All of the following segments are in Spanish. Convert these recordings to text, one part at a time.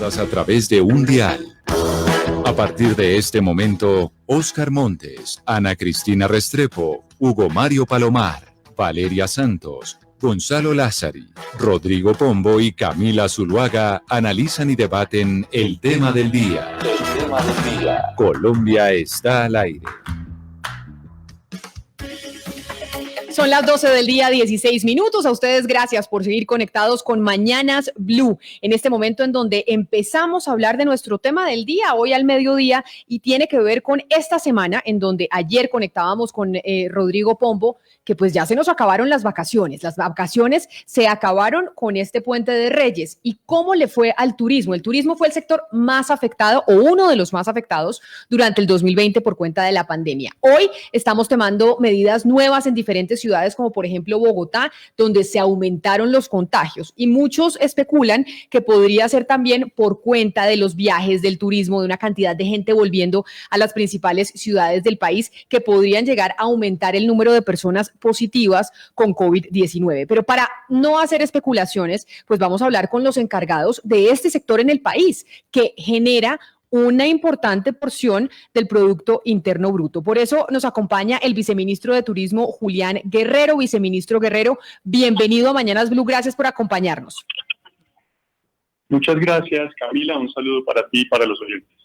conectadas a través de un dial. A partir de este momento, Óscar Montes, Ana Cristina Restrepo, Hugo Mario Palomar, Valeria Santos, Gonzalo Lázari, Rodrigo Pombo y Camila Zuluaga analizan y debaten el tema del día. Colombia está al aire. Son las 12 del día, 16 minutos. A ustedes gracias por seguir conectados con Mañanas Blue, en este momento en donde empezamos a hablar de nuestro tema del día, hoy al mediodía, y tiene que ver con esta semana, en donde ayer conectábamos con Rodrigo Pombo, que pues ya se nos acabaron las vacaciones. Las vacaciones se acabaron con este Puente de Reyes. ¿Y cómo le fue al turismo? El turismo fue el sector más afectado, o uno de los más afectados, durante el 2020 por cuenta de la pandemia. Hoy estamos tomando medidas nuevas en diferentes ciudades, como por ejemplo Bogotá, donde se aumentaron los contagios, y muchos especulan que podría ser también por cuenta de los viajes, del turismo, de una cantidad de gente volviendo a las principales ciudades del país, que podrían llegar a aumentar el número de personas positivas con COVID-19. Pero para no hacer especulaciones, pues vamos a hablar con los encargados de este sector en el país, que genera una importante porción del Producto Interno Bruto. Por eso nos acompaña el viceministro de Turismo, Julián Guerrero. Viceministro Guerrero, bienvenido a Mañanas Blue, gracias por acompañarnos. Muchas gracias, Camila, un saludo para ti y para los oyentes.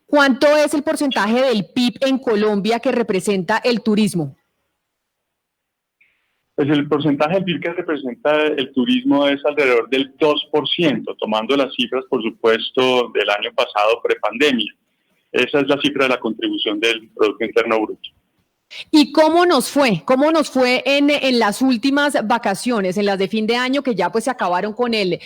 ¿Cuánto es el porcentaje del PIB en Colombia que representa el turismo? Pues el porcentaje del PIB que representa el turismo es alrededor del 2%, tomando las cifras, por supuesto, del año pasado prepandemia. Esa es la cifra de la contribución del Producto Interno Bruto. ¿Y cómo nos fue? ¿Cómo nos fue en las últimas vacaciones, en las de fin de año, que ya pues se acabaron con el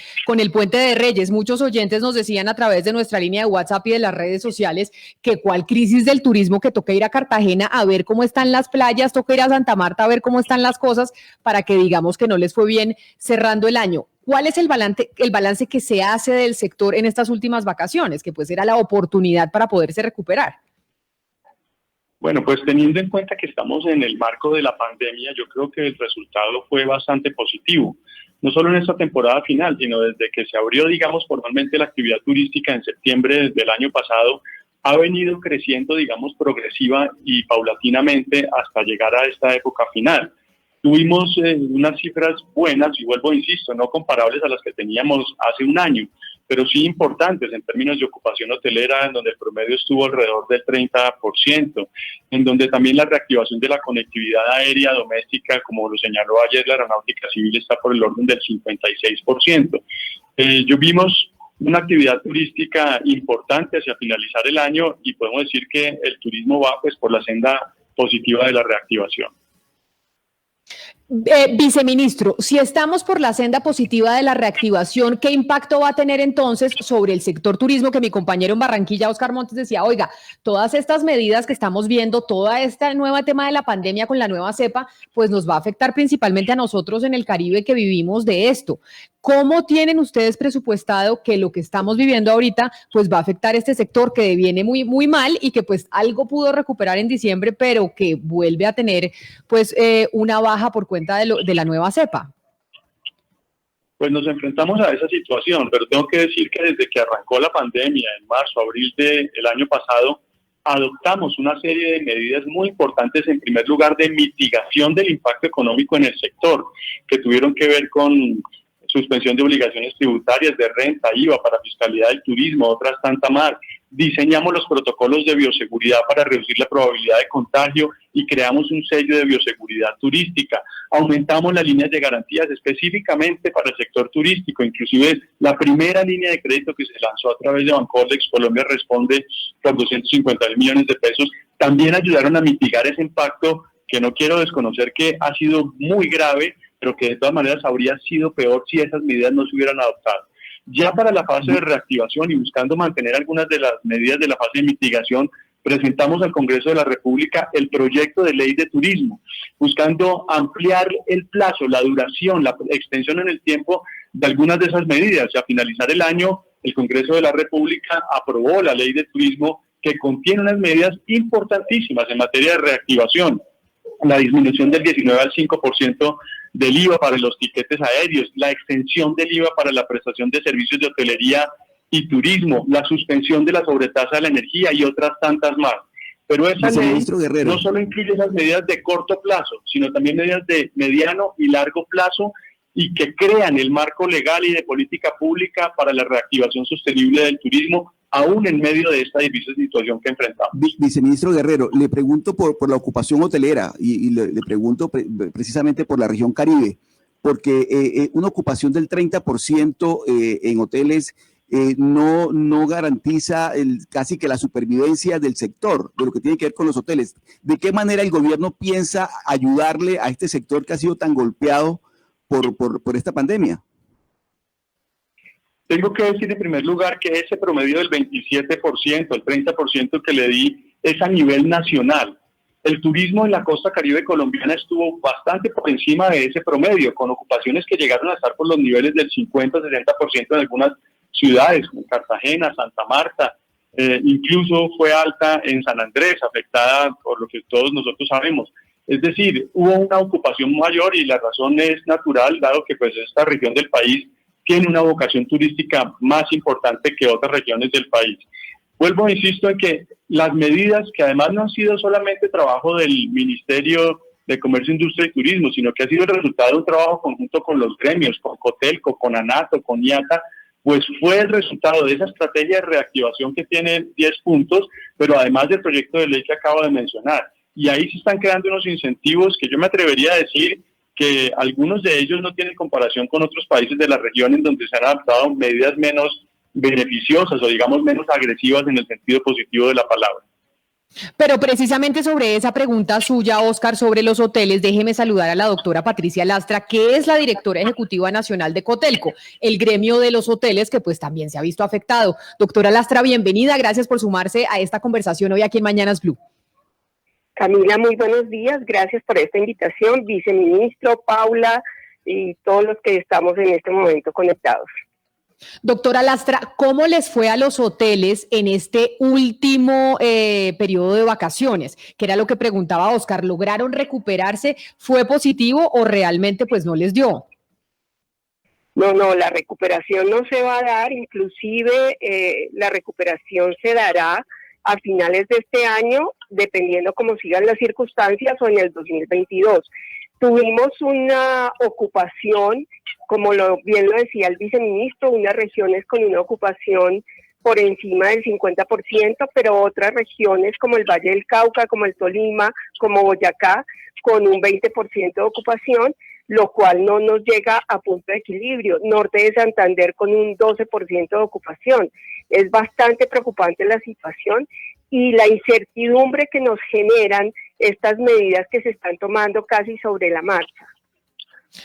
Puente de Reyes? Muchos oyentes nos decían a través de nuestra línea de WhatsApp y de las redes sociales que cuál crisis del turismo, que toca ir a Cartagena a ver cómo están las playas, toca ir a Santa Marta a ver cómo están las cosas, para que digamos que no les fue bien cerrando el año. ¿Cuál es el balance que se hace del sector en estas últimas vacaciones, que pues era la oportunidad para poderse recuperar? Bueno, pues teniendo en cuenta que estamos en el marco de la pandemia, yo creo que el resultado fue bastante positivo. No solo en esta temporada final, sino desde que se abrió, digamos, formalmente la actividad turística en septiembre del año pasado, ha venido creciendo, digamos, progresiva y paulatinamente hasta llegar a esta época final. Tuvimos unas cifras buenas, y vuelvo, insisto, no comparables a las que teníamos hace un año, pero sí importantes en términos de ocupación hotelera, en donde el promedio estuvo alrededor del 30%, en donde también la reactivación de la conectividad aérea doméstica, como lo señaló ayer la Aeronáutica Civil, está por el orden del 56%. Vimos una actividad turística importante hacia finalizar el año, y podemos decir que el turismo va pues por la senda positiva de la reactivación. Viceministro, si estamos por la senda positiva de la reactivación, ¿qué impacto va a tener entonces sobre el sector turismo? Que mi compañero en Barranquilla, Óscar Montes, decía, oiga, todas estas medidas que estamos viendo, toda esta nueva tema de la pandemia con la nueva cepa, pues nos va a afectar principalmente a nosotros en el Caribe que vivimos de esto. ¿Cómo tienen ustedes presupuestado que lo que estamos viviendo ahorita pues va a afectar este sector que viene muy, muy mal, y que pues algo pudo recuperar en diciembre, pero que vuelve a tener pues una baja por cuenta de la nueva cepa? Pues nos enfrentamos a esa situación, pero tengo que decir que desde que arrancó la pandemia en marzo, abril del año pasado, adoptamos una serie de medidas muy importantes, en primer lugar de mitigación del impacto económico en el sector, que tuvieron que ver con suspensión de obligaciones tributarias, de renta, IVA para fiscalidad del turismo, otras tantas más. Diseñamos los protocolos de bioseguridad para reducir la probabilidad de contagio y creamos un sello de bioseguridad turística. Aumentamos las líneas de garantías específicamente para el sector turístico, inclusive la primera línea de crédito que se lanzó a través de Bancoldex Colombia Responde por 250 millones de pesos. También ayudaron a mitigar ese impacto, que no quiero desconocer que ha sido muy grave, pero que de todas maneras habría sido peor si esas medidas no se hubieran adoptado. Ya para la fase de reactivación y buscando mantener algunas de las medidas de la fase de mitigación, presentamos al Congreso de la República el proyecto de ley de turismo, buscando ampliar el plazo, la duración, la extensión en el tiempo de algunas de esas medidas. Y a finalizar el año, el Congreso de la República aprobó la ley de turismo, que contiene unas medidas importantísimas en materia de reactivación: la disminución del 19 al 5% del IVA para los tiquetes aéreos, la extensión del IVA para la prestación de servicios de hotelería y turismo, la suspensión de la sobretasa de la energía y otras tantas más. Pero esa ley no solo incluye esas medidas de corto plazo, sino también medidas de mediano y largo plazo y que crean el marco legal y de política pública para la reactivación sostenible del turismo, aún en medio de esta difícil situación que enfrentamos. Viceministro Guerrero, le pregunto por la ocupación hotelera y le pregunto precisamente por la región Caribe, porque una ocupación del 30% en hoteles no garantiza casi que la supervivencia del sector, de lo que tiene que ver con los hoteles. ¿De qué manera el gobierno piensa ayudarle a este sector que ha sido tan golpeado por esta pandemia? Tengo que decir en primer lugar que ese promedio del 27%, el 30% que le di, es a nivel nacional. El turismo en la costa caribe colombiana estuvo bastante por encima de ese promedio, con ocupaciones que llegaron a estar por los niveles del 50-60% en algunas ciudades, como Cartagena, Santa Marta, incluso fue alta en San Andrés, afectada por lo que todos nosotros sabemos. Es decir, hubo una ocupación mayor y la razón es natural, dado que pues esta región del país tiene una vocación turística más importante que otras regiones del país. Vuelvo, insisto, en que las medidas, que además no han sido solamente trabajo del Ministerio de Comercio, Industria y Turismo, sino que ha sido el resultado de un trabajo conjunto con los gremios, con Cotelco, con ANATO, con IATA, pues fue el resultado de esa estrategia de reactivación que tiene 10 puntos, pero además del proyecto de ley que acabo de mencionar. Y ahí se están creando unos incentivos que yo me atrevería a decir que algunos de ellos no tienen comparación con otros países de la región en donde se han adoptado medidas menos beneficiosas o digamos menos agresivas en el sentido positivo de la palabra. Pero precisamente sobre esa pregunta suya, Óscar, sobre los hoteles, déjeme saludar a la doctora Patricia Lastra, que es la directora ejecutiva nacional de Cotelco, el gremio de los hoteles que pues también se ha visto afectado. Doctora Lastra, bienvenida, gracias por sumarse a esta conversación hoy aquí en Mañanas Blue. Camila, muy buenos días, gracias por esta invitación, viceministro, Paula y todos los que estamos en este momento conectados. Doctora Lastra, ¿cómo les fue a los hoteles en este último periodo de vacaciones? Que era lo que preguntaba Óscar, ¿lograron recuperarse? ¿Fue positivo o realmente pues no les dio? No, la recuperación no se va a dar, inclusive la recuperación se dará a finales de este año, dependiendo cómo sigan las circunstancias o en el 2022. Tuvimos una ocupación, como bien lo decía el viceministro, unas regiones con una ocupación por encima del 50%, pero otras regiones como el Valle del Cauca, como el Tolima, como Boyacá, con un 20% de ocupación, lo cual no nos llega a punto de equilibrio. Norte de Santander con un 12% de ocupación. Es bastante preocupante la situación y la incertidumbre que nos generan estas medidas que se están tomando casi sobre la marcha.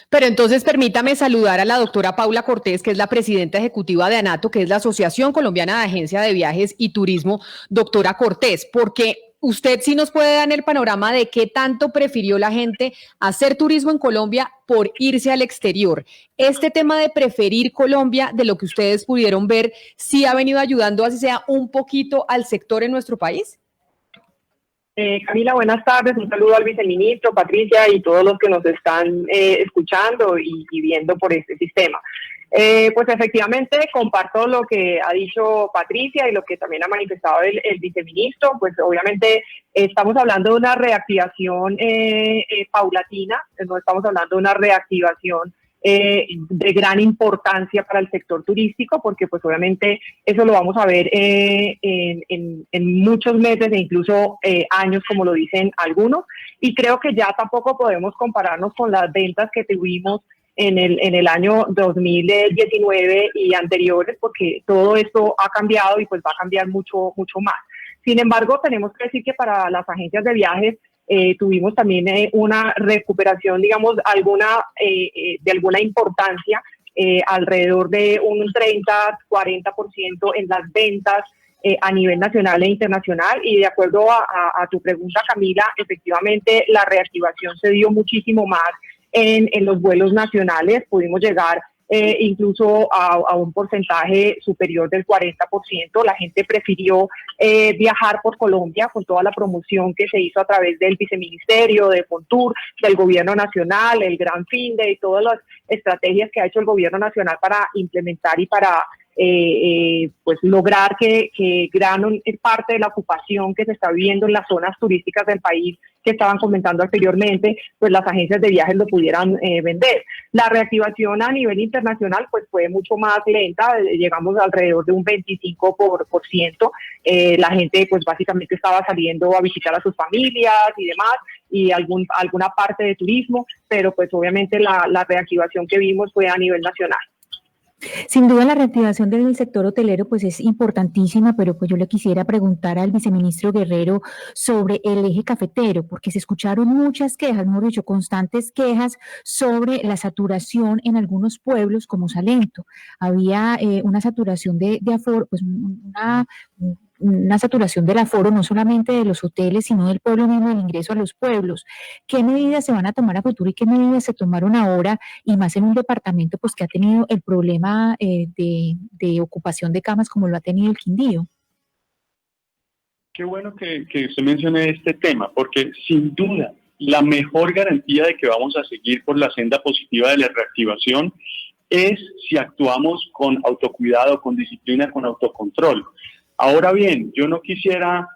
Pero entonces permítame saludar a la doctora Paula Cortés, que es la presidenta ejecutiva de ANATO, que es la Asociación Colombiana de Agencias de Viajes y Turismo. Doctora Cortés, porque usted sí nos puede dar el panorama de qué tanto prefirió la gente hacer turismo en Colombia por irse al exterior. Este tema de preferir Colombia, de lo que ustedes pudieron ver, ¿sí ha venido ayudando así sea un poquito al sector en nuestro país? Camila, buenas tardes, un saludo al viceministro, Patricia y todos los que nos están escuchando y viendo por este sistema. Pues efectivamente comparto lo que ha dicho Patricia y lo que también ha manifestado el viceministro. Pues obviamente estamos hablando de una reactivación paulatina, no estamos hablando de una reactivación de gran importancia para el sector turístico, porque pues obviamente eso lo vamos a ver en muchos meses e incluso años, como lo dicen algunos, y creo que ya tampoco podemos compararnos con las ventas que tuvimos en el año 2019 y anteriores, porque todo esto ha cambiado y pues va a cambiar mucho más. Sin embargo, tenemos que decir que para las agencias de viajes tuvimos también una recuperación, digamos, de alguna importancia, alrededor de un 30-40% en las ventas a nivel nacional e internacional. Y de acuerdo a tu pregunta, Camila, efectivamente la reactivación se dio muchísimo más en los vuelos nacionales. Pudimos llegar incluso a un porcentaje superior del 40%. La gente prefirió viajar por Colombia con toda la promoción que se hizo a través del viceministerio, de Fontur, del gobierno nacional, el Gran Fin de y todas las estrategias que ha hecho el gobierno nacional para implementar y para pues lograr que gran parte de la ocupación que se está viendo en las zonas turísticas del país que estaban comentando anteriormente, pues las agencias de viajes lo pudieran vender. La reactivación a nivel internacional pues fue mucho más lenta, llegamos alrededor de un 25%. La gente pues básicamente estaba saliendo a visitar a sus familias y demás, y alguna parte de turismo, pero pues obviamente la reactivación que vimos fue a nivel nacional. Sin duda la reactivación del sector hotelero pues es importantísima, pero pues yo le quisiera preguntar al viceministro Guerrero sobre el eje cafetero, porque se escucharon muchas quejas, mejor dicho, constantes quejas sobre la saturación en algunos pueblos como Salento. Había una saturación de aforo, pues una saturación del aforo no solamente de los hoteles, sino del pueblo mismo, del ingreso a los pueblos. ¿Qué medidas se van a tomar a futuro y qué medidas se tomaron ahora, y más en un departamento pues que ha tenido el problema de ocupación de camas como lo ha tenido el Quindío? Qué bueno que usted mencione este tema, porque sin duda la mejor garantía de que vamos a seguir por la senda positiva de la reactivación es si actuamos con autocuidado, con disciplina, con autocontrol. Ahora bien, yo no quisiera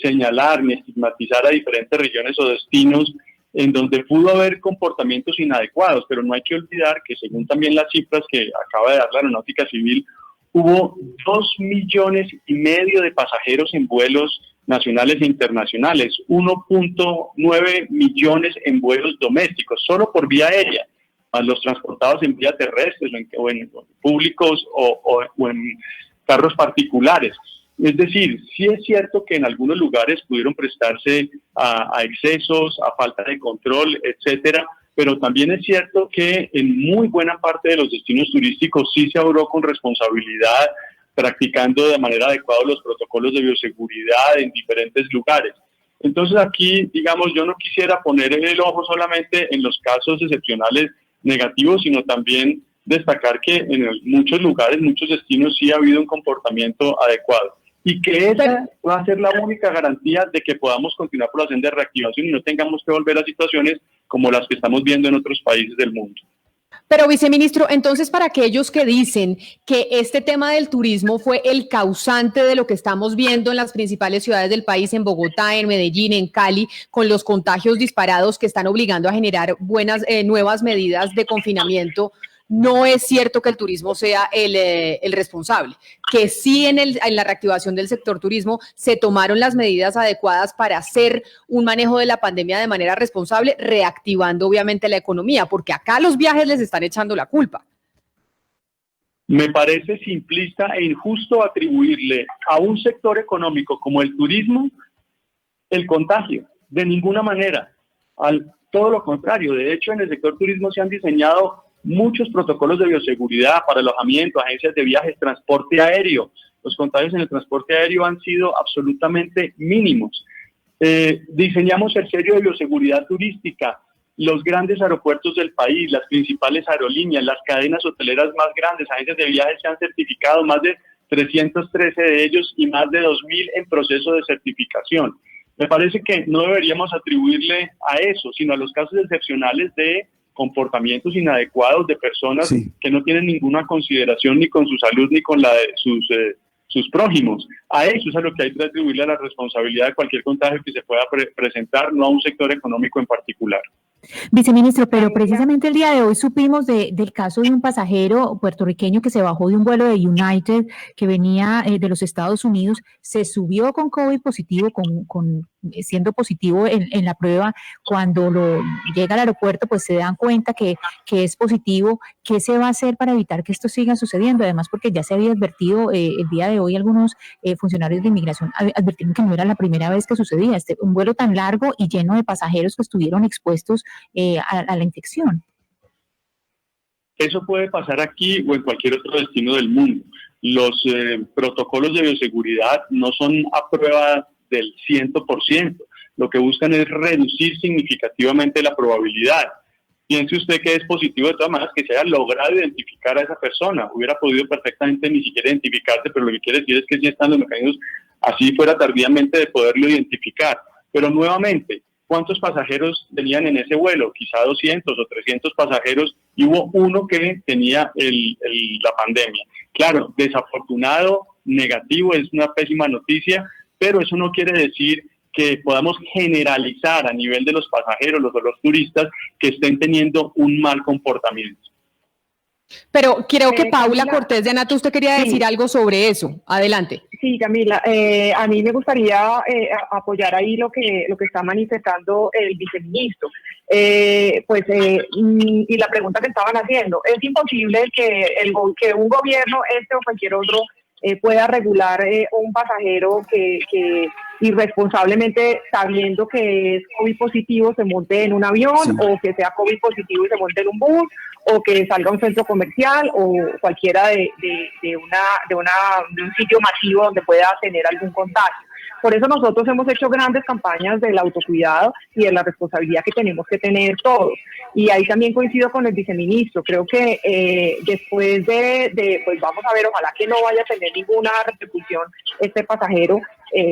señalar ni estigmatizar a diferentes regiones o destinos en donde pudo haber comportamientos inadecuados, pero no hay que olvidar que según también las cifras que acaba de dar la Aeronáutica Civil, hubo 2,5 millones de pasajeros en vuelos nacionales e internacionales, 1,9 millones en vuelos domésticos, solo por vía aérea, más los transportados en vía terrestre o en públicos o en carros particulares. Es decir, sí es cierto que en algunos lugares pudieron prestarse a excesos, a falta de control, etcétera, pero también es cierto que en muy buena parte de los destinos turísticos sí se obró con responsabilidad, practicando de manera adecuada los protocolos de bioseguridad en diferentes lugares. Entonces aquí, digamos, yo no quisiera poner el ojo solamente en los casos excepcionales negativos, sino también destacar que en muchos lugares, muchos destinos sí ha habido un comportamiento adecuado. Y que esa va a ser la única garantía de que podamos continuar por la senda de reactivación y no tengamos que volver a situaciones como las que estamos viendo en otros países del mundo. Pero, viceministro, entonces, para aquellos que dicen que este tema del turismo fue el causante de lo que estamos viendo en las principales ciudades del país, en Bogotá, en Medellín, en Cali, con los contagios disparados que están obligando a generar nuevas medidas de confinamiento, no es cierto que el turismo sea el responsable, que sí en la reactivación del sector turismo se tomaron las medidas adecuadas para hacer un manejo de la pandemia de manera responsable, reactivando obviamente la economía, porque acá los viajes les están echando la culpa. Me parece simplista e injusto atribuirle a un sector económico como el turismo el contagio, de ninguna manera, todo lo contrario. De hecho, en el sector turismo se han diseñado muchos protocolos de bioseguridad para alojamiento, agencias de viajes, transporte aéreo. Los contagios en el transporte aéreo han sido absolutamente mínimos. Diseñamos el sello de bioseguridad turística, los grandes aeropuertos del país, las principales aerolíneas, las cadenas hoteleras más grandes, agencias de viajes se han certificado, más de 313 de ellos y más de 2,000 en proceso de certificación. Me parece que no deberíamos atribuirle a eso, sino a los casos excepcionales de comportamientos inadecuados de personas que no tienen ninguna consideración ni con su salud ni con la de sus prójimos. A eso es a lo que hay que atribuirle la responsabilidad de cualquier contagio que se pueda presentar, no a un sector económico en particular. Viceministro, pero precisamente el día de hoy supimos del caso de un pasajero puertorriqueño que se bajó de un vuelo de United que venía de los Estados Unidos, se subió con COVID positivo, siendo positivo en la prueba. Cuando llega al aeropuerto, pues se dan cuenta que es positivo. ¿Qué se va a hacer para evitar que esto siga sucediendo? Además, porque ya se había advertido el día de hoy algunos funcionarios de inmigración advirtieron que no era la primera vez que sucedía un vuelo tan largo y lleno de pasajeros que estuvieron expuestos a la infección. Eso puede pasar aquí o en cualquier otro destino del mundo. Los protocolos de bioseguridad no son a prueba del 100%. Lo que buscan es reducir significativamente la probabilidad. Piense usted que es positivo de todas maneras que se haya logrado identificar a esa persona. Hubiera podido perfectamente ni siquiera identificarse, pero lo que quiere decir es que sí están los mecanismos, así fuera tardíamente, de poderlo identificar. Pero nuevamente, ¿cuántos pasajeros tenían en ese vuelo? Quizá 200 o 300 pasajeros, y hubo uno que tenía la pandemia. Claro, desafortunado, negativo, es una pésima noticia, pero eso no quiere decir que podamos generalizar a nivel de los pasajeros, los turistas, que estén teniendo un mal comportamiento. Pero creo que Paula Camila, Cortés de ANATO, usted quería decir algo sobre eso. Adelante. Sí, Camila, a mí me gustaría apoyar ahí lo que está manifestando el viceministro. Y la pregunta que estaban haciendo, es imposible que un gobierno, o cualquier otro, pueda regular un pasajero que irresponsablemente, sabiendo que es COVID positivo, se monte en un avión, sí, o que sea COVID positivo y se monte en un bus, o que salga a un centro comercial o cualquiera de un sitio masivo donde pueda tener algún contagio. Por eso nosotros hemos hecho grandes campañas del autocuidado y de la responsabilidad que tenemos que tener todos. Y ahí también coincido con el viceministro. Creo que después pues vamos a ver, ojalá que no vaya a tener ninguna repercusión este pasajero,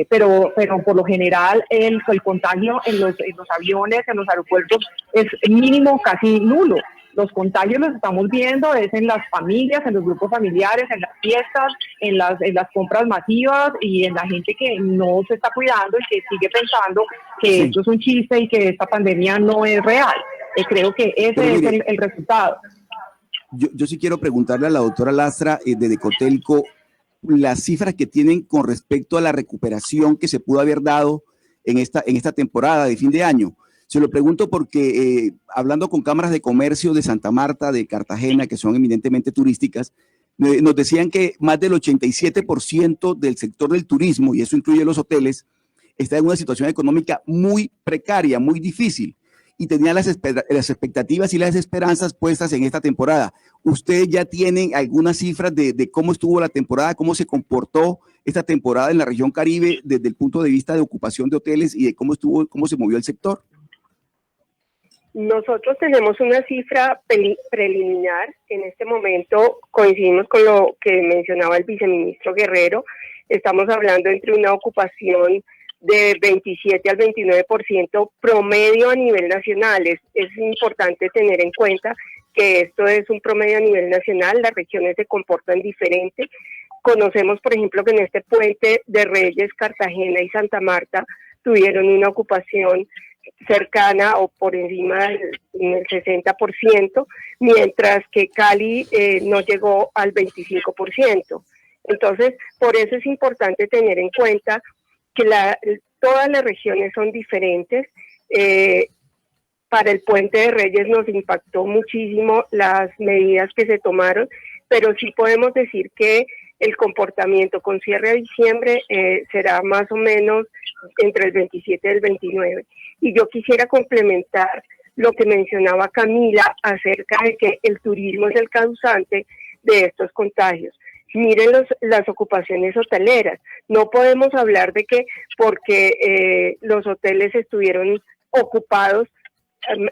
pero por lo general el contagio en los aviones, en los aeropuertos es mínimo, casi nulo. Los contagios los estamos viendo es en las familias, en los grupos familiares, en las fiestas, en las compras masivas y en la gente que no se está cuidando y que sigue pensando que sí, esto es un chiste y que esta pandemia no es real. Creo que ese es el resultado. Yo sí quiero preguntarle a la doctora Lastra de Decotelco las cifras que tienen con respecto a la recuperación que se pudo haber dado en esta temporada de fin de año. Se lo pregunto porque hablando con cámaras de comercio de Santa Marta, de Cartagena, que son eminentemente turísticas, nos decían que más del 87% del sector del turismo, y eso incluye los hoteles, está en una situación económica muy precaria, muy difícil, y tenía las expectativas y las esperanzas puestas en esta temporada. ¿Ustedes ya tienen algunas cifras de cómo estuvo la temporada, cómo se comportó esta temporada en la región Caribe desde el punto de vista de ocupación de hoteles y de cómo se movió el sector? Nosotros tenemos una cifra preliminar. En este momento coincidimos con lo que mencionaba el viceministro Guerrero. Estamos hablando entre una ocupación de 27 al 29% promedio a nivel nacional. Es importante tener en cuenta que esto es un promedio a nivel nacional. Las regiones se comportan diferente. Conocemos, por ejemplo, que en este puente de Reyes, Cartagena y Santa Marta tuvieron una ocupación cercana o por encima del 60%, mientras que Cali no llegó al 25%. Entonces, por eso es importante tener en cuenta que todas las regiones son diferentes. Para el Puente de Reyes nos impactó muchísimo las medidas que se tomaron, pero sí podemos decir que el comportamiento con cierre a diciembre será más o menos entre el 27 y el 29. Y yo quisiera complementar lo que mencionaba Camila acerca de que el turismo es el causante de estos contagios. Miren las ocupaciones hoteleras. No podemos hablar de que porque los hoteles estuvieron ocupados,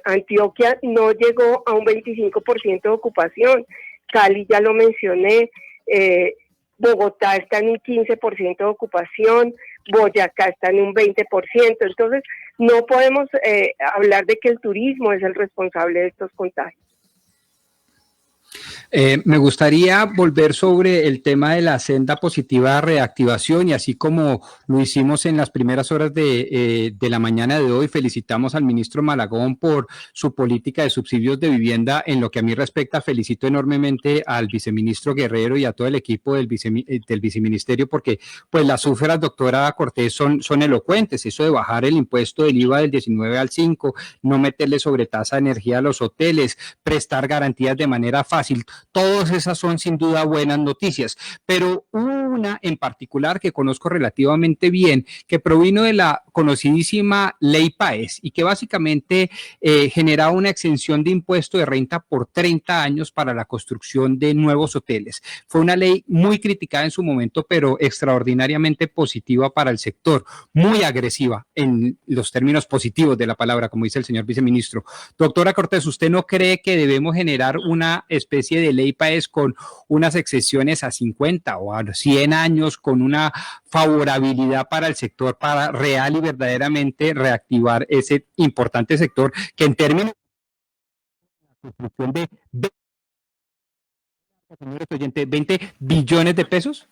Antioquia no llegó a un 25% de ocupación. Cali ya lo mencioné, Bogotá está en un 15% de ocupación, Boyacá está en un 20%. Entonces, no podemos hablar de que el turismo es el responsable de estos contagios. Me gustaría volver sobre el tema de la senda positiva de reactivación y así como lo hicimos en las primeras horas de la mañana de hoy, felicitamos al ministro Malagón por su política de subsidios de vivienda. En lo que a mí respecta, felicito enormemente al viceministro Guerrero y a todo el equipo del viceministerio porque pues las cifras, doctora Cortés, son elocuentes. Eso de bajar el impuesto del IVA del 19 al 5, no meterle sobretasa de energía a los hoteles, prestar garantías de manera fácil. Todas esas son sin duda buenas noticias, pero una en particular que conozco relativamente bien, que provino de la conocidísima Ley Páez y que básicamente genera una exención de impuesto de renta por 30 años para la construcción de nuevos hoteles. Fue una ley muy criticada en su momento, pero extraordinariamente positiva para el sector, muy agresiva en los términos positivos de la palabra, como dice el señor viceministro. Doctora Cortés, ¿usted no cree que debemos generar una especie de ley Páez con unas excepciones a 50 o a 100 en años, con una favorabilidad para el sector, para real y verdaderamente reactivar ese importante sector que en términos de la construcción de 20 billones de pesos?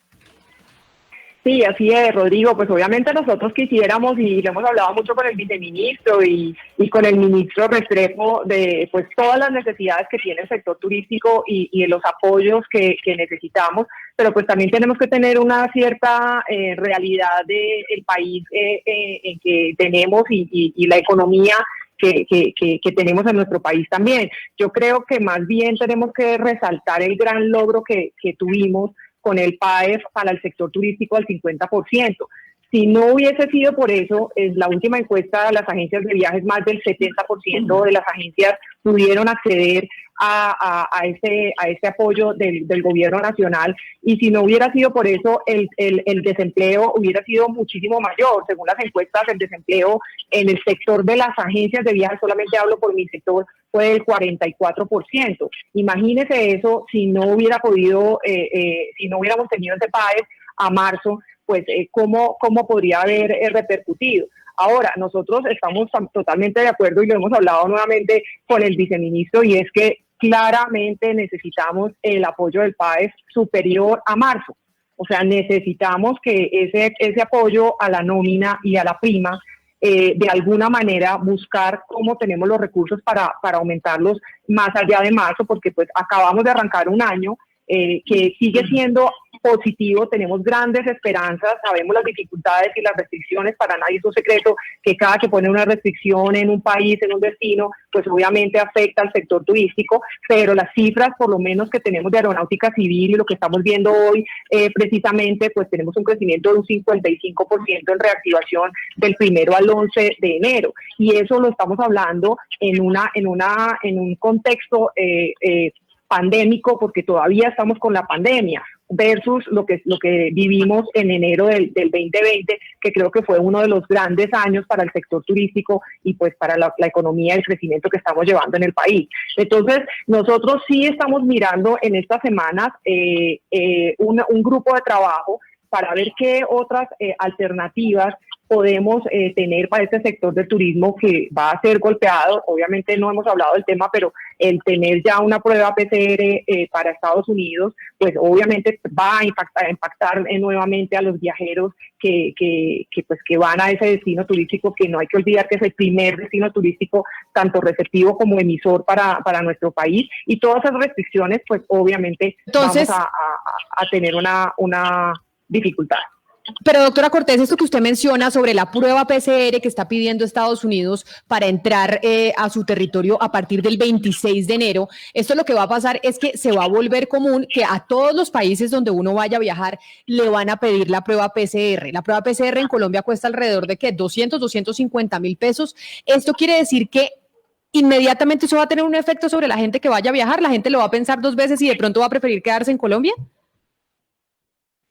Sí, así es, Rodrigo. Pues obviamente nosotros quisiéramos, y lo hemos hablado mucho con el viceministro y con el ministro Restrepo, de pues todas las necesidades que tiene el sector turístico y de los apoyos que necesitamos, pero pues también tenemos que tener una cierta realidad del país en que tenemos y la economía que tenemos en nuestro país también. Yo creo que más bien tenemos que resaltar el gran logro que tuvimos con el PAEF para el sector turístico al 50%. Si no hubiese sido por eso, en la última encuesta de las agencias de viajes, más del 70% de las agencias pudieron acceder a ese apoyo del gobierno nacional, y si no hubiera sido por eso, el desempleo hubiera sido muchísimo mayor. Según las encuestas, el desempleo en el sector de las agencias de viajes, solamente hablo por mi sector, fue del 44%. Imagínese eso si no hubiera podido, si no hubiéramos tenido ese PAES a marzo, pues cómo podría haber repercutido. Ahora, nosotros estamos totalmente de acuerdo y lo hemos hablado nuevamente con el viceministro, y es que claramente necesitamos el apoyo del PAES superior a marzo. O sea, necesitamos que ese apoyo a la nómina y a la prima, de alguna manera buscar cómo tenemos los recursos para aumentarlos más allá de marzo, porque pues acabamos de arrancar un año que sigue siendo positivo, tenemos grandes esperanzas, sabemos las dificultades y las restricciones, para nadie es un secreto que cada que pone una restricción en un país, en un destino, pues obviamente afecta al sector turístico, pero las cifras por lo menos que tenemos de aeronáutica civil y lo que estamos viendo hoy, precisamente, pues tenemos un crecimiento de un 55% en reactivación del 1 al 11 de enero, y eso lo estamos hablando en un contexto pandémico, porque todavía estamos con la pandemia, versus lo que vivimos en enero del 2020, que creo que fue uno de los grandes años para el sector turístico y pues para la economía y el crecimiento que estamos llevando en el país. Entonces, nosotros sí estamos mirando en estas semanas un grupo de trabajo para ver qué otras alternativas podemos tener para este sector del turismo que va a ser golpeado. Obviamente no hemos hablado del tema, pero el tener ya una prueba PCR para Estados Unidos, pues obviamente va a impactar nuevamente a los viajeros que van a ese destino turístico, que no hay que olvidar que es el primer destino turístico tanto receptivo como emisor para nuestro país, y todas esas restricciones, pues obviamente entonces vamos a tener una dificultad. Pero doctora Cortés, esto que usted menciona sobre la prueba PCR que está pidiendo Estados Unidos para entrar a su territorio a partir del 26 de enero, esto lo que va a pasar es que se va a volver común que a todos los países donde uno vaya a viajar le van a pedir la prueba PCR. La prueba PCR en Colombia cuesta alrededor de ¿qué? 250 mil pesos. Esto quiere decir que inmediatamente eso va a tener un efecto sobre la gente que vaya a viajar. La gente lo va a pensar dos veces y de pronto va a preferir quedarse en Colombia.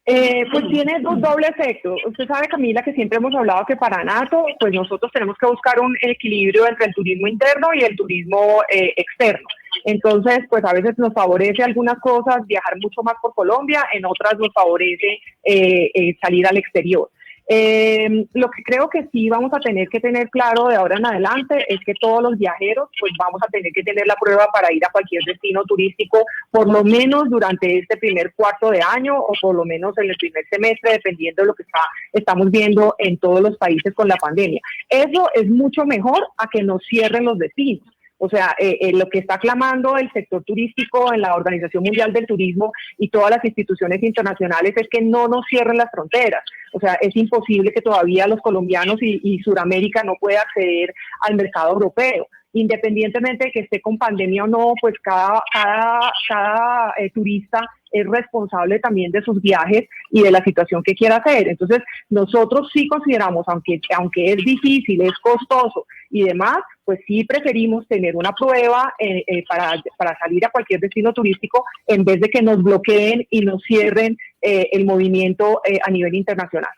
Pues tiene doble efecto. Usted sabe, Camila, que siempre hemos hablado que para NATO, pues nosotros tenemos que buscar un equilibrio entre el turismo interno y el turismo externo. Entonces, pues a veces nos favorece algunas cosas viajar mucho más por Colombia, en otras nos favorece salir al exterior. Lo que creo que sí vamos a tener que tener claro de ahora en adelante es que todos los viajeros pues vamos a tener que tener la prueba para ir a cualquier destino turístico, por lo menos durante este primer cuarto de año o por lo menos en el primer semestre, dependiendo de lo que estamos viendo en todos los países con la pandemia. Eso es mucho mejor a que nos cierren los destinos. O sea, lo que está clamando el sector turístico en la Organización Mundial del Turismo y todas las instituciones internacionales es que no nos cierren las fronteras. O sea, es imposible que todavía los colombianos y Suramérica no pueda acceder al mercado europeo. Independientemente de que esté con pandemia o no, pues cada turista es responsable también de sus viajes y de la situación que quiera hacer. Entonces, nosotros sí consideramos, aunque es difícil, es costoso y demás, pues sí preferimos tener una prueba para salir a cualquier destino turístico en vez de que nos bloqueen y nos cierren el movimiento a nivel internacional.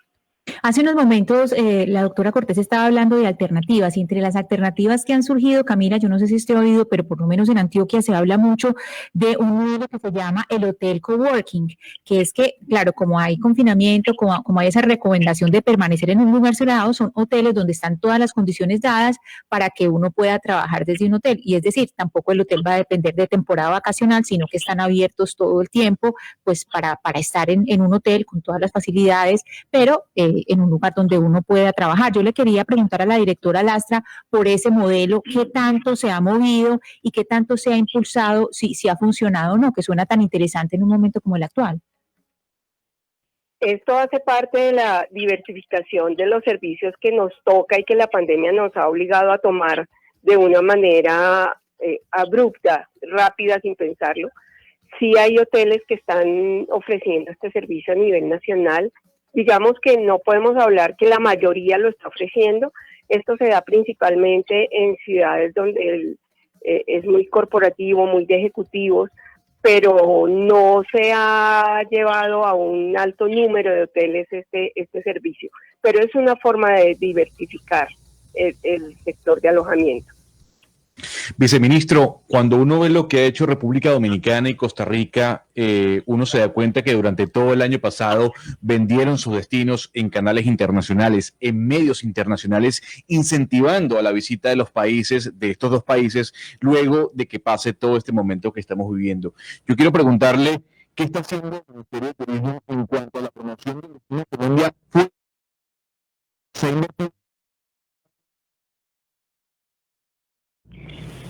Hace unos momentos la doctora Cortés estaba hablando de alternativas y entre las alternativas que han surgido, Camila, yo no sé si usted ha oído, pero por lo menos en Antioquia se habla mucho de un modelo que se llama el hotel coworking, que es que, claro, como hay confinamiento, como hay esa recomendación de permanecer en un lugar cerrado, son hoteles donde están todas las condiciones dadas para que uno pueda trabajar desde un hotel. Y es decir, tampoco el hotel va a depender de temporada vacacional, sino que están abiertos todo el tiempo, pues para estar en un hotel con todas las facilidades, pero en un lugar donde uno pueda trabajar. Yo le quería preguntar a la directora Lastra por ese modelo, qué tanto se ha movido y qué tanto se ha impulsado, si ha funcionado o no, que suena tan interesante en un momento como el actual. Esto hace parte de la diversificación de los servicios que nos toca y que la pandemia nos ha obligado a tomar de una manera abrupta, rápida, sin pensarlo. Sí hay hoteles que están ofreciendo este servicio a nivel nacional. Digamos que no podemos hablar que la mayoría lo está ofreciendo. Esto se da principalmente en ciudades donde es muy corporativo, muy de ejecutivos, pero no se ha llevado a un alto número de hoteles este servicio. Pero es una forma de diversificar el sector de alojamiento. Viceministro, cuando uno ve lo que ha hecho República Dominicana y Costa Rica, uno se da cuenta que durante todo el año pasado vendieron sus destinos en canales internacionales, en medios internacionales, incentivando a la visita de estos dos países, luego de que pase todo este momento que estamos viviendo. Yo quiero preguntarle, ¿qué está haciendo el Ministerio de Turismo en cuanto a la promoción del destino de Colombia?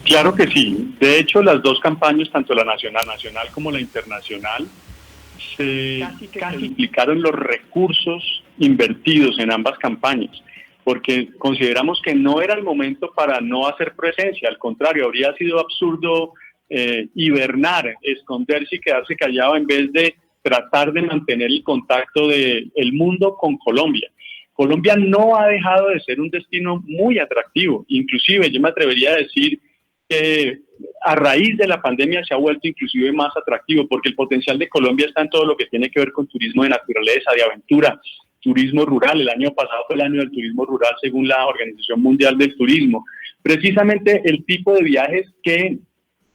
Claro que sí. De hecho, las dos campañas, tanto la nacional como la internacional, se casi duplicaron los recursos invertidos en ambas campañas, porque consideramos que no era el momento para no hacer presencia. Al contrario, habría sido absurdo hibernar, esconderse y quedarse callado en vez de tratar de mantener el contacto del mundo con Colombia. Colombia no ha dejado de ser un destino muy atractivo. Inclusive, yo me atrevería a decir que a raíz de la pandemia se ha vuelto inclusive más atractivo, porque el potencial de Colombia está en todo lo que tiene que ver con turismo de naturaleza, de aventura, turismo rural. El año pasado fue el año del turismo rural según la Organización Mundial del Turismo. Precisamente el tipo de viajes que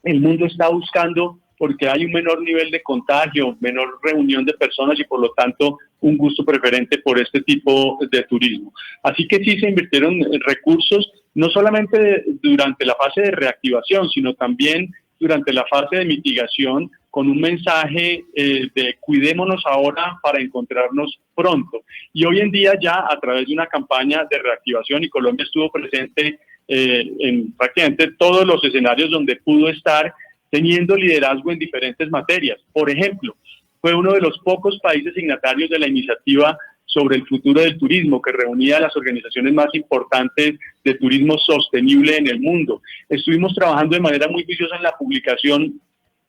el mundo está buscando, porque hay un menor nivel de contagio, menor reunión de personas y por lo tanto un gusto preferente por este tipo de turismo. Así que sí se invirtieron recursos, no solamente durante la fase de reactivación, sino también durante la fase de mitigación, con un mensaje de cuidémonos ahora para encontrarnos pronto. Y hoy en día ya a través de una campaña de reactivación, y Colombia estuvo presente en prácticamente todos los escenarios donde pudo estar, teniendo liderazgo en diferentes materias. Por ejemplo, fue uno de los pocos países signatarios de la iniciativa sobre el futuro del turismo, que reunía a las organizaciones más importantes de turismo sostenible en el mundo. Estuvimos trabajando de manera muy juiciosa en la publicación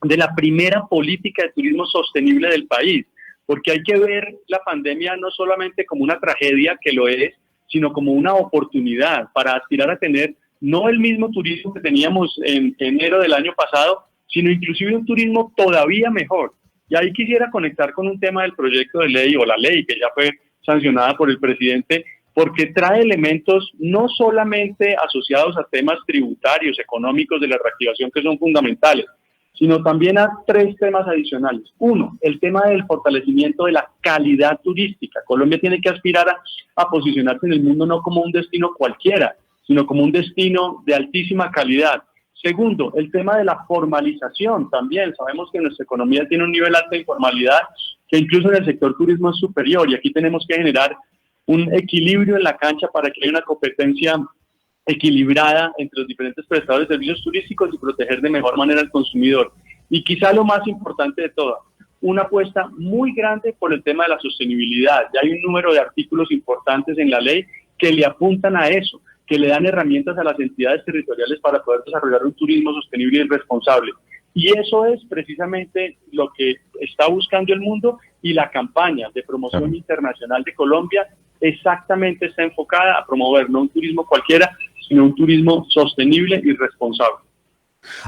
de la primera política de turismo sostenible del país, porque hay que ver la pandemia no solamente como una tragedia, que lo es, sino como una oportunidad para aspirar a tener no el mismo turismo que teníamos en enero del año pasado, sino inclusive un turismo todavía mejor. Y ahí quisiera conectar con un tema del proyecto de ley, o la ley que ya fue sancionada por el presidente, porque trae elementos no solamente asociados a temas tributarios, económicos de la reactivación, que son fundamentales, sino también a tres temas adicionales. Uno, el tema del fortalecimiento de la calidad turística. Colombia tiene que aspirar a posicionarse en el mundo no como un destino cualquiera, sino como un destino de altísima calidad. Segundo, el tema de la formalización también. Sabemos que nuestra economía tiene un nivel alto de informalidad, que incluso en el sector turismo es superior, y aquí tenemos que generar un equilibrio en la cancha para que haya una competencia equilibrada entre los diferentes prestadores de servicios turísticos y proteger de mejor manera al consumidor. Y quizá lo más importante de todo, una apuesta muy grande por el tema de la sostenibilidad. Ya hay un número de artículos importantes en la ley que le apuntan a eso, que le dan herramientas a las entidades territoriales para poder desarrollar un turismo sostenible y responsable. Y eso es precisamente lo que está buscando el mundo, y la campaña de promoción internacional de Colombia exactamente está enfocada a promover no un turismo cualquiera, sino un turismo sostenible y responsable.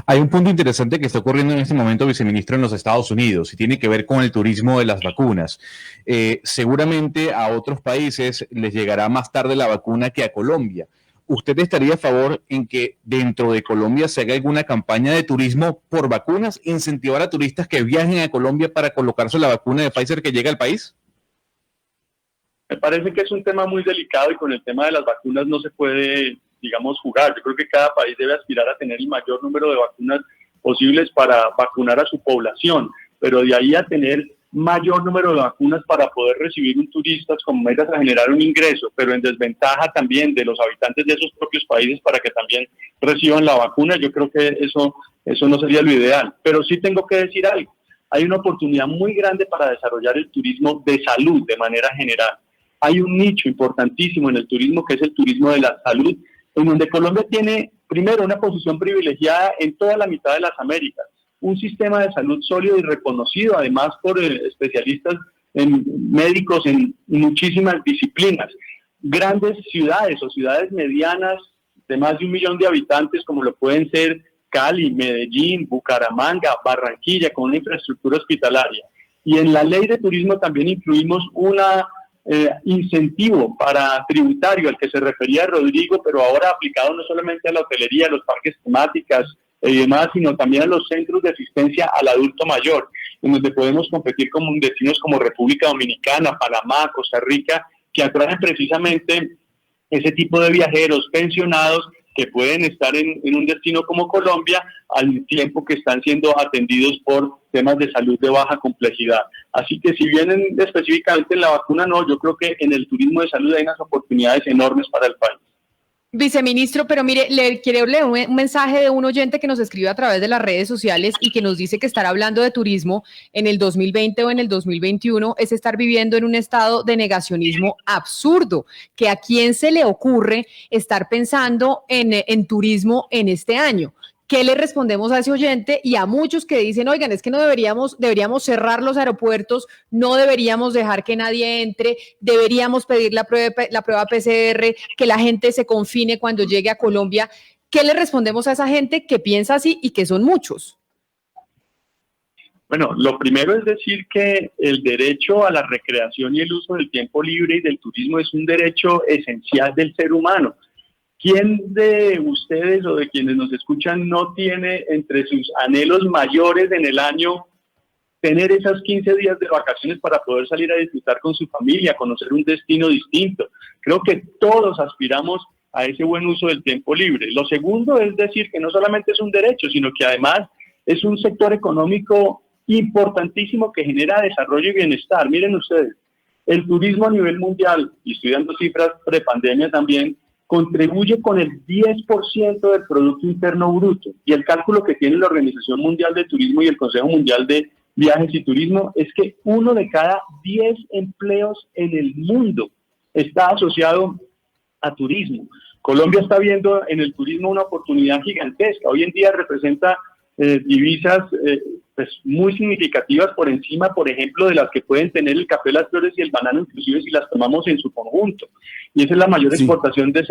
Hay un punto interesante que está ocurriendo en este momento, viceministro, en los Estados Unidos y tiene que ver con el turismo de las vacunas. Seguramente a otros países les llegará más tarde la vacuna que a Colombia. ¿Usted estaría a favor en que dentro de Colombia se haga alguna campaña de turismo por vacunas, incentivar a turistas que viajen a Colombia para colocarse la vacuna de Pfizer que llega al país? Me parece que es un tema muy delicado y con el tema de las vacunas no se puede, digamos, jugar. Yo creo que cada país debe aspirar a tener el mayor número de vacunas posibles para vacunar a su población, pero de ahí a tener mayor número de vacunas para poder recibir un turista como metas a generar un ingreso, pero en desventaja también de los habitantes de esos propios países para que también reciban la vacuna, yo creo que eso no sería lo ideal. Pero sí tengo que decir algo, hay una oportunidad muy grande para desarrollar el turismo de salud de manera general. Hay un nicho importantísimo en el turismo que es el turismo de la salud, en donde Colombia tiene, primero, una posición privilegiada en toda la mitad de las Américas, un sistema de salud sólido y reconocido, además por especialistas médicos en muchísimas disciplinas. Grandes ciudades o ciudades medianas de más de 1 millón de habitantes, como lo pueden ser Cali, Medellín, Bucaramanga, Barranquilla, con una infraestructura hospitalaria. Y en la ley de turismo también incluimos una incentivo para tributario al que se refería Rodrigo, pero ahora aplicado no solamente a la hotelería, a los parques temáticas y demás, sino también a los centros de asistencia al adulto mayor, en donde podemos competir con destinos como República Dominicana, Panamá, Costa Rica, que atraen precisamente ese tipo de viajeros pensionados que pueden estar en un destino como Colombia al tiempo que están siendo atendidos por temas de salud de baja complejidad. Así que si vienen específicamente en la vacuna, no, yo creo que en el turismo de salud hay unas oportunidades enormes para el país. Viceministro, pero mire, le quiero leer un mensaje de un oyente que nos escribe a través de las redes sociales y que nos dice que estar hablando de turismo en el 2020 o en el 2021 es estar viviendo en un estado de negacionismo absurdo, que a quién se le ocurre estar pensando en turismo en este año. ¿Qué le respondemos a ese oyente y a muchos que dicen, oigan, es que no deberíamos cerrar los aeropuertos, no deberíamos dejar que nadie entre, deberíamos pedir la prueba PCR, que la gente se confine cuando llegue a Colombia? ¿Qué le respondemos a esa gente que piensa así y que son muchos? Bueno, lo primero es decir que el derecho a la recreación y el uso del tiempo libre y del turismo es un derecho esencial del ser humano. ¿Quién de ustedes o de quienes nos escuchan no tiene entre sus anhelos mayores en el año tener esos 15 días de vacaciones para poder salir a disfrutar con su familia, conocer un destino distinto? Creo que todos aspiramos a ese buen uso del tiempo libre. Lo segundo es decir que no solamente es un derecho, sino que además es un sector económico importantísimo que genera desarrollo y bienestar. Miren ustedes, el turismo a nivel mundial, y estoy dando cifras prepandemia también, contribuye con el 10% del Producto Interno Bruto. Y el cálculo que tiene la Organización Mundial de Turismo y el Consejo Mundial de Viajes y Turismo es que 1 de cada 10 empleos en el mundo está asociado a turismo. Colombia está viendo en el turismo una oportunidad gigantesca. Hoy en día representa divisas pues muy significativas por encima, por ejemplo, de las que pueden tener el café, las flores y el banano, inclusive si las tomamos en su conjunto. Y esa es la mayor exportación de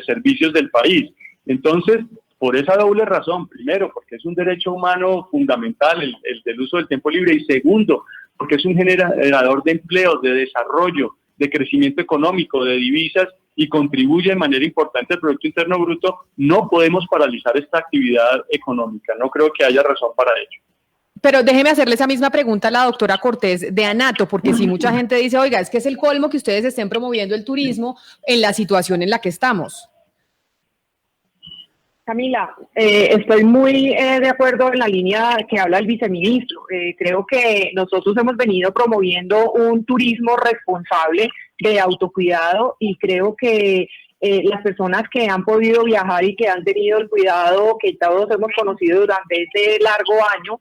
servicios del país. Entonces, por esa doble razón, primero, porque es un derecho humano fundamental el del uso del tiempo libre, y segundo, porque es un generador de empleos, de desarrollo, de crecimiento económico, de divisas, y contribuye de manera importante al Producto Interno Bruto, no podemos paralizar esta actividad económica. No creo que haya razón para ello. Pero déjeme hacerle esa misma pregunta a la doctora Cortés de ANATO, porque si mucha gente dice, oiga, es que es el colmo que ustedes estén promoviendo el turismo en la situación en la que estamos. Camila, estoy muy de acuerdo en la línea que habla el viceministro. Creo que nosotros hemos venido promoviendo un turismo responsable de autocuidado y creo que las personas que han podido viajar y que han tenido el cuidado que todos hemos conocido durante este largo año,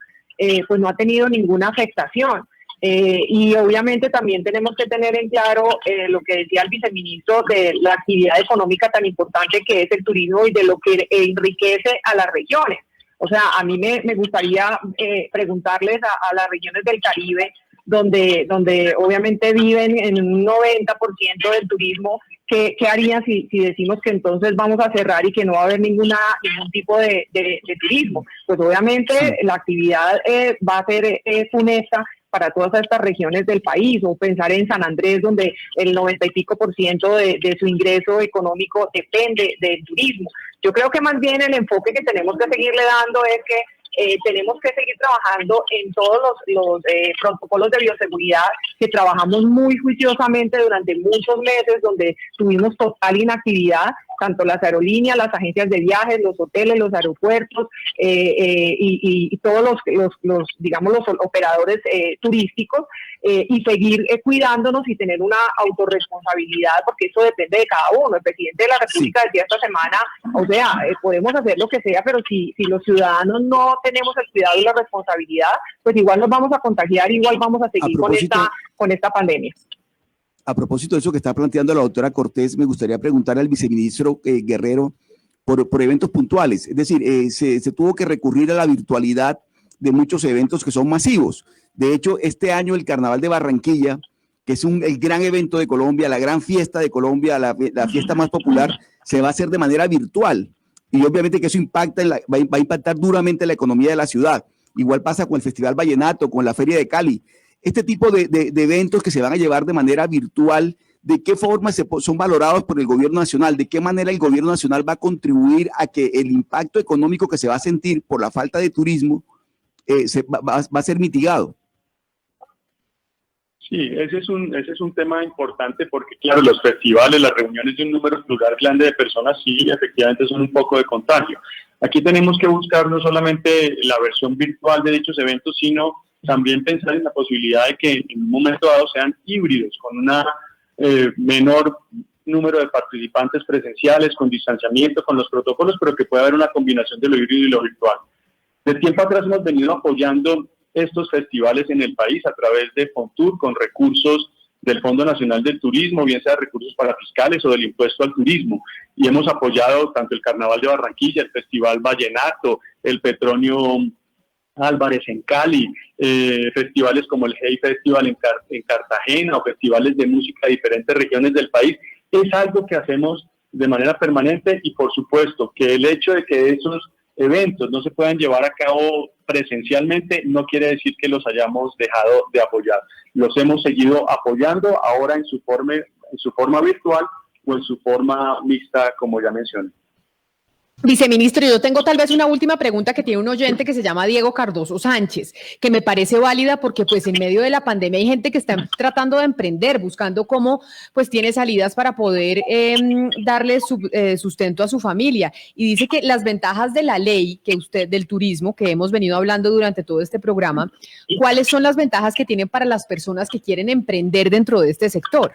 pues no ha tenido ninguna afectación. Y obviamente también tenemos que tener en claro lo que decía el viceministro de la actividad económica tan importante que es el turismo y de lo que enriquece a las regiones. O sea, a mí me gustaría preguntarles a las regiones del Caribe donde obviamente viven en un 90% del turismo. ¿Qué harían si decimos que entonces vamos a cerrar y que no va a haber ningún tipo de turismo? Pues obviamente la actividad va a ser funesta para todas estas regiones del país, o pensar en San Andrés, donde el 90 y pico % de su ingreso económico depende del turismo. Yo creo que más bien el enfoque que tenemos que seguirle dando es que tenemos que seguir trabajando en todos los protocolos de bioseguridad que trabajamos muy juiciosamente durante muchos meses, donde tuvimos total inactividad, tanto las aerolíneas, las agencias de viajes, los hoteles, los aeropuertos y todos los operadores turísticos, y seguir cuidándonos y tener una autorresponsabilidad, porque eso depende de cada uno. El presidente de la República decía esta semana, o sea, podemos hacer lo que sea, pero si los ciudadanos no tenemos el cuidado y la responsabilidad, pues igual nos vamos a contagiar, igual vamos a seguir con esta pandemia. A propósito de eso que está planteando la doctora Cortés, me gustaría preguntarle al viceministro Guerrero por eventos puntuales. Es decir, se tuvo que recurrir a la virtualidad de muchos eventos que son masivos. De hecho, este año el Carnaval de Barranquilla, que es el gran evento de Colombia, la gran fiesta de Colombia, la fiesta más popular, se va a hacer de manera virtual. Y obviamente que eso va a impactar duramente la economía de la ciudad. Igual pasa con el Festival Vallenato, con la Feria de Cali. Este tipo de eventos que se van a llevar de manera virtual, ¿de qué forma son valorados por el gobierno nacional? ¿De qué manera el gobierno nacional va a contribuir a que el impacto económico que se va a sentir por la falta de turismo va a ser mitigado? Sí, ese es un tema importante porque, claro, los festivales, las reuniones de un número plural grande de personas, sí, efectivamente son un poco de contagio. Aquí tenemos que buscar no solamente la versión virtual de dichos eventos, sino también pensar en la posibilidad de que en un momento dado sean híbridos, con una menor número de participantes presenciales, con distanciamiento, con los protocolos, pero que pueda haber una combinación de lo híbrido y lo virtual. De tiempo atrás hemos venido apoyando estos festivales en el país a través de Fontur, con recursos del Fondo Nacional del Turismo, bien sea recursos para fiscales o del impuesto al turismo, y hemos apoyado tanto el Carnaval de Barranquilla, el Festival Vallenato, el Petronio Álvarez en Cali, festivales como el Hey Festival en Cartagena, o festivales de música de diferentes regiones del país. Es algo que hacemos de manera permanente, y por supuesto que el hecho de que esos eventos no se puedan llevar a cabo presencialmente no quiere decir que los hayamos dejado de apoyar. Los hemos seguido apoyando ahora en su forma virtual o en su forma mixta, como ya mencioné. Viceministro, yo tengo tal vez una última pregunta que tiene un oyente que se llama Diego Cardoso Sánchez, que me parece válida porque pues en medio de la pandemia hay gente que está tratando de emprender, buscando cómo pues tiene salidas para poder darle sustento a su familia, y dice que las ventajas de la ley del turismo que hemos venido hablando durante todo este programa, ¿cuáles son las ventajas que tienen para las personas que quieren emprender dentro de este sector?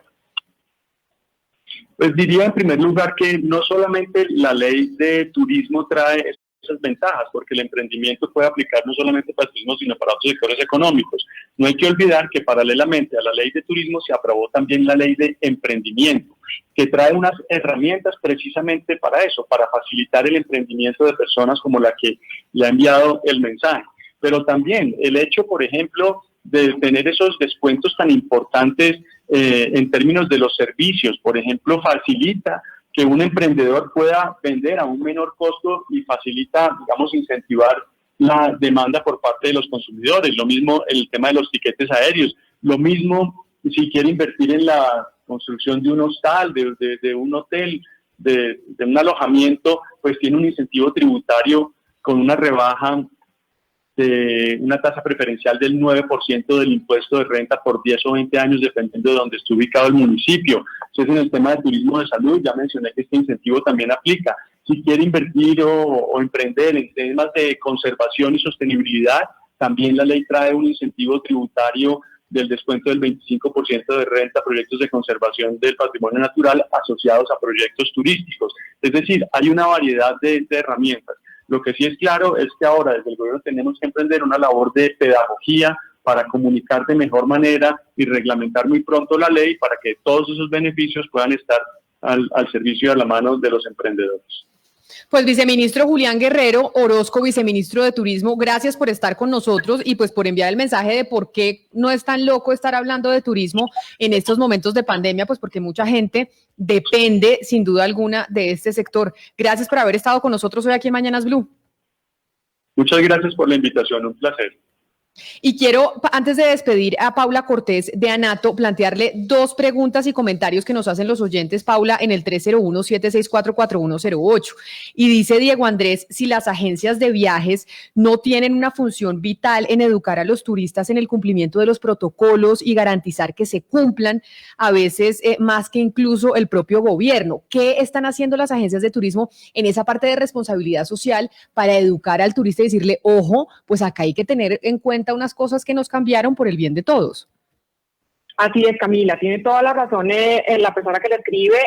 Pues diría en primer lugar que no solamente la ley de turismo trae esas ventajas, porque el emprendimiento puede aplicar no solamente para el turismo, sino para otros sectores económicos. No hay que olvidar que paralelamente a la ley de turismo se aprobó también la ley de emprendimiento, que trae unas herramientas precisamente para eso, para facilitar el emprendimiento de personas como la que le ha enviado el mensaje. Pero también el hecho, por ejemplo, de tener esos descuentos tan importantes en términos de los servicios, por ejemplo, facilita que un emprendedor pueda vender a un menor costo y facilita, digamos, incentivar la demanda por parte de los consumidores. Lo mismo el tema de los tiquetes aéreos, lo mismo si quiere invertir en la construcción de un hostal, de un hotel, de un alojamiento, pues tiene un incentivo tributario con una rebaja de una tasa preferencial del 9% del impuesto de renta por 10 o 20 años, dependiendo de donde esté ubicado el municipio. Entonces, en el tema de turismo de salud, ya mencioné que este incentivo también aplica. Si quiere invertir o emprender en temas de conservación y sostenibilidad, también la ley trae un incentivo tributario del descuento del 25% de renta a proyectos de conservación del patrimonio natural asociados a proyectos turísticos. Es decir, hay una variedad de herramientas. Lo que sí es claro es que ahora desde el gobierno tenemos que emprender una labor de pedagogía para comunicar de mejor manera y reglamentar muy pronto la ley para que todos esos beneficios puedan estar al servicio y a la mano de los emprendedores. Pues viceministro Julián Guerrero Orozco, viceministro de Turismo, gracias por estar con nosotros y pues por enviar el mensaje de por qué no es tan loco estar hablando de turismo en estos momentos de pandemia, pues porque mucha gente depende sin duda alguna de este sector. Gracias por haber estado con nosotros hoy aquí en Mañanas Blue. Muchas gracias por la invitación, un placer. Y quiero, antes de despedir a Paula Cortés de Anato, plantearle dos preguntas y comentarios que nos hacen los oyentes, Paula, en el 301-764-4108. Y dice Diego Andrés, si las agencias de viajes no tienen una función vital en educar a los turistas en el cumplimiento de los protocolos y garantizar que se cumplan, a veces más que incluso el propio gobierno, ¿qué están haciendo las agencias de turismo en esa parte de responsabilidad social para educar al turista y decirle, ojo, pues acá hay que tener en cuenta unas cosas que nos cambiaron por el bien de todos? Así es, Camila, tiene toda la razón la persona que le escribe.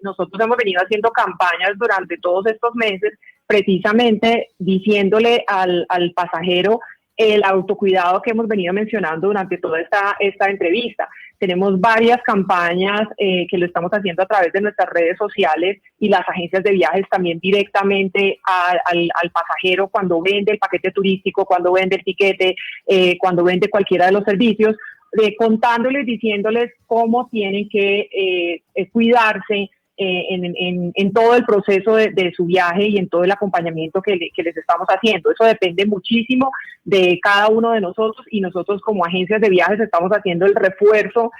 Nosotros hemos venido haciendo campañas durante todos estos meses, precisamente diciéndole al pasajero el autocuidado que hemos venido mencionando durante toda esta entrevista. Tenemos varias campañas que lo estamos haciendo a través de nuestras redes sociales y las agencias de viajes también directamente al pasajero cuando vende el paquete turístico, cuando vende el tiquete, cuando vende cualquiera de los servicios, contándoles, diciéndoles cómo tienen que cuidarse en todo el proceso de su viaje y en todo el acompañamiento que les estamos haciendo. Eso depende muchísimo de cada uno de nosotros y nosotros como agencias de viajes estamos haciendo el refuerzo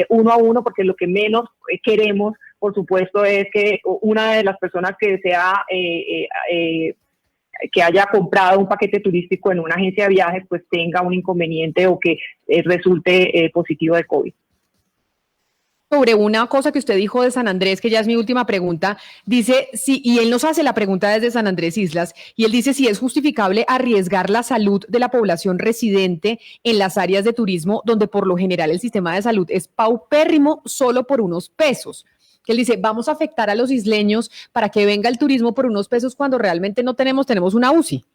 uno a uno, porque lo que menos queremos, por supuesto, es que una de las personas que desea que haya comprado un paquete turístico en una agencia de viajes pues tenga un inconveniente o que resulte positivo de COVID. Sobre una cosa que usted dijo de San Andrés, que ya es mi última pregunta, dice, sí, y él nos hace la pregunta desde San Andrés Islas, y él dice si es justificable arriesgar la salud de la población residente en las áreas de turismo, donde por lo general el sistema de salud es paupérrimo solo por unos pesos. Que él dice, vamos a afectar a los isleños para que venga el turismo por unos pesos cuando realmente no tenemos una UCI.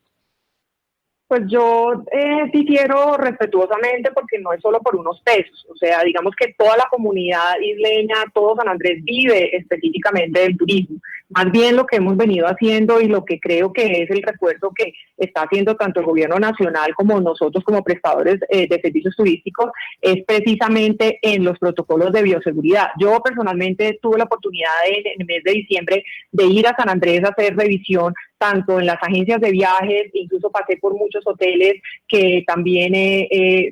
Pues yo difiero respetuosamente porque no es solo por unos pesos, o sea, digamos que toda la comunidad isleña, todo San Andrés vive específicamente del turismo. Más bien lo que hemos venido haciendo y lo que creo que es el refuerzo que está haciendo tanto el gobierno nacional como nosotros como prestadores de servicios turísticos es precisamente en los protocolos de bioseguridad. Yo personalmente tuve la oportunidad en el mes de diciembre de ir a San Andrés a hacer revisión tanto en las agencias de viajes, incluso pasé por muchos hoteles que también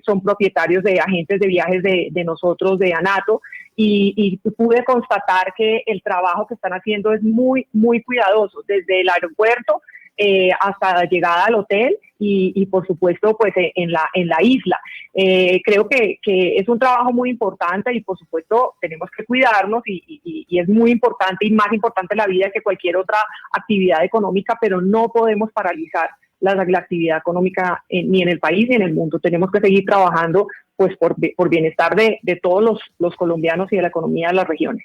son propietarios de agentes de viajes de nosotros, de Anato, y pude constatar que el trabajo que están haciendo es muy, muy cuidadoso, desde el aeropuerto hasta la llegada al hotel y por supuesto pues en la isla. Creo que es un trabajo muy importante y por supuesto tenemos que cuidarnos y es muy importante y más importante la vida que cualquier otra actividad económica, pero no podemos paralizar la actividad económica ni en el país ni en el mundo. Tenemos que seguir trabajando pues por bienestar de todos los colombianos y de la economía de las regiones.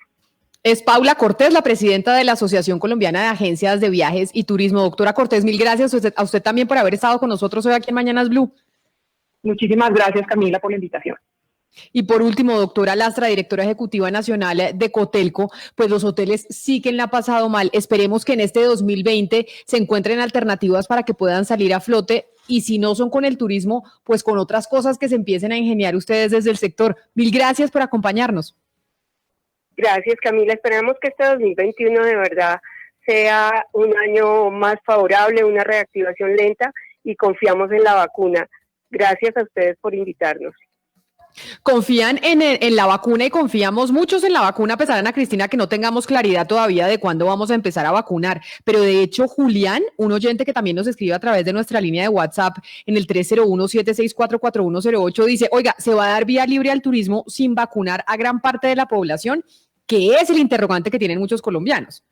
Es Paula Cortés, la presidenta de la Asociación Colombiana de Agencias de Viajes y Turismo. Doctora Cortés, mil gracias a usted también por haber estado con nosotros hoy aquí en Mañanas Blue. Muchísimas gracias, Camila, por la invitación. Y por último, doctora Lastra, directora ejecutiva nacional de Cotelco, pues los hoteles sí que le ha pasado mal. Esperemos que en este 2020 se encuentren alternativas para que puedan salir a flote y si no son con el turismo, pues con otras cosas que se empiecen a ingeniar ustedes desde el sector. Mil gracias por acompañarnos. Gracias, Camila. Esperamos que este 2021 de verdad sea un año más favorable, una reactivación lenta y confiamos en la vacuna. Gracias a ustedes por invitarnos. Confían en la vacuna y confiamos muchos en la vacuna, a pesar de Ana Cristina que no tengamos claridad todavía de cuándo vamos a empezar a vacunar. Pero de hecho, Julián, un oyente que también nos escribe a través de nuestra línea de WhatsApp en el 301-764-4108, dice, oiga, ¿se va a dar vía libre al turismo sin vacunar a gran parte de la población? Que es el interrogante que tienen muchos colombianos.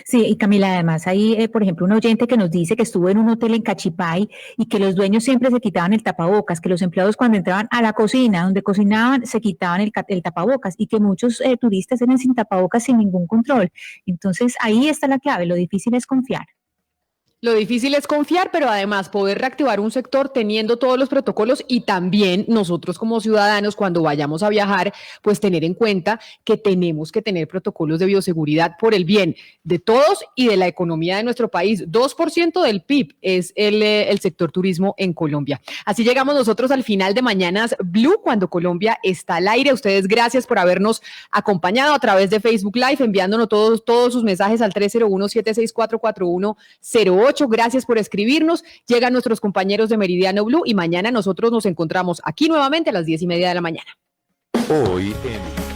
Sí, y Camila, además hay, por ejemplo, un oyente que nos dice que estuvo en un hotel en Cachipay y que los dueños siempre se quitaban el tapabocas, que los empleados cuando entraban a la cocina, donde cocinaban, se quitaban el tapabocas y que muchos turistas eran sin tapabocas sin ningún control. Entonces, ahí está la clave, lo difícil es confiar. Lo difícil es confiar, pero además poder reactivar un sector teniendo todos los protocolos y también nosotros como ciudadanos cuando vayamos a viajar, pues tener en cuenta que tenemos que tener protocolos de bioseguridad por el bien de todos y de la economía de nuestro país. 2% del PIB es el sector turismo en Colombia. Así llegamos nosotros al final de Mañanas Blue, cuando Colombia está al aire. Ustedes gracias por habernos acompañado a través de Facebook Live, enviándonos todos sus mensajes al 301-764-4108. Gracias por escribirnos. Llegan nuestros compañeros de Meridiano Blue y mañana nosotros nos encontramos aquí nuevamente a las 10:30 de la mañana. Hoy en